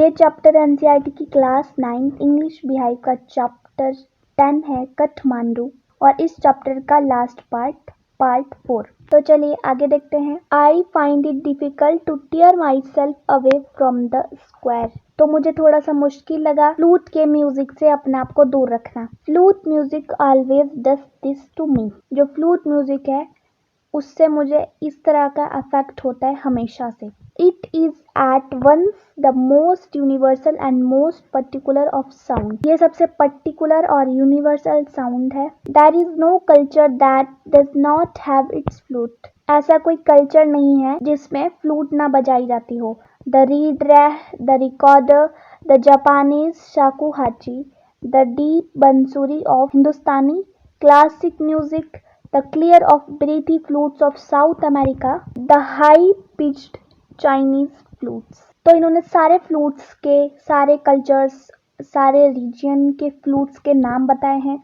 ये chapter NCERT की class 9 English beehive का चैप्टर 10 है काठमांडू, और इस चैप्टर का लास्ट पार्ट 4। तो चलिए आगे देखते हैं। I find it difficult to tear myself away from the square. तो मुझे थोड़ा सा मुश्किल लगा फ्लूट के म्यूजिक से अपने आप को दूर रखना। Flute music always does this to me. जो फ्लूट म्यूजिक है उससे मुझे इस तरह का अफेक्ट होता है हमेशा से। It is at once the most universal and most particular of sound. ये सबसे पर्टिकुलर और यूनिवर्सल साउंड है। There is no culture that does not have its flute. ऐसा कोई कल्चर नहीं है जिसमें फ्लूट ना बजाई जाती हो। द रीड रैह, the recorder, the Japanese shakuhachi, the deep bansuri of Hindustani classic music, the clear of breathy flutes of South America, the high pitched Chinese flutes। तो इन्होंने सारे फ्लूट्स के, सारे कल्चर्स, सारे रीजन के फ्लूट्स के नाम बताए हैं।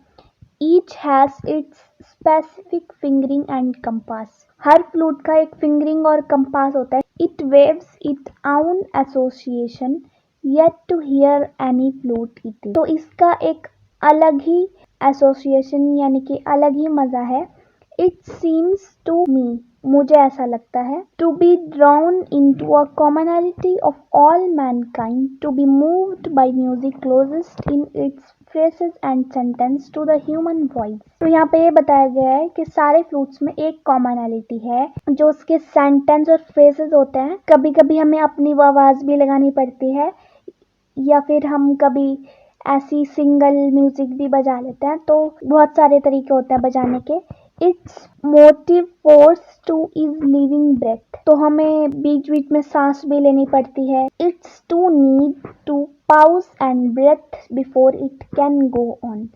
Each has its specific fingering and compass। Her flute का एक फिंगरिंग और कंपास होता है। It waves its own association yet to hear any flute it is। तो इसका एक अलग ही एसोसिएशन यानी कि अलग ही मजा है। इट सीम्स टू मी, मुझे ऐसा लगता है, to be drawn into a commonality of all mankind, to be moved by music closest in its phrases and sentence to the human voice. तो यहाँ पे ये बताया गया है कि सारे फ्लूट्स में एक कॉमनैलिटी है जो उसके सेंटेंस और फ्रेजेस होते हैं। कभी कभी हमें अपनी आवाज भी लगानी पड़ती है, या फिर हम कभी ऐसी सिंगल म्यूजिक भी बजा लेते हैं। तो बहुत सारे तरीके होते हैं बजाने के। Its motive force too is living breath. तो हमें बीच बीच में सांस भी लेनी पड़ती है। Its too need to pause and breathe before it can go on.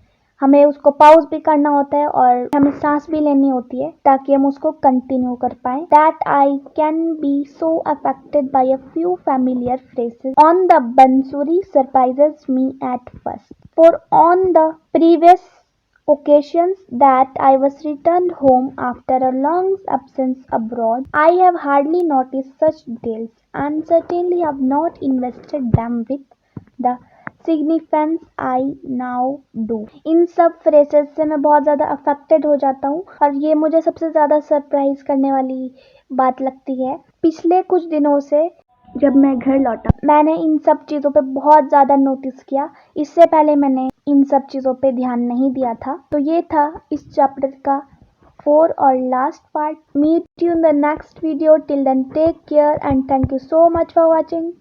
हमें उसको पाउज भी करना होता है और हमें सांस भी लेनी होती है ताकि हम उसको कंटिन्यू कर पाए। That I can be so affected by a few familiar phrases on the bansuri surprises me at first, for on the previous occasions that I was returned home after a long absence abroad, I have hardly noticed such details and certainly have not invested them with the significance I now do। इन सब phrases से मैं बहुत ज़्यादा affected हो जाता हूँ और ये मुझे सबसे ज़्यादा सरप्राइज करने वाली बात लगती है। पिछले कुछ दिनों से जब मैं घर लौटा, मैंने इन सब चीज़ों पे बहुत ज़्यादा नोटिस किया। इससे पहले मैंने इन सब चीज़ों पे ध्यान नहीं दिया था। तो ये था इस चैप्टर का 4 और last part. Meet you in the next video. Till then take care and thank you so much for watching.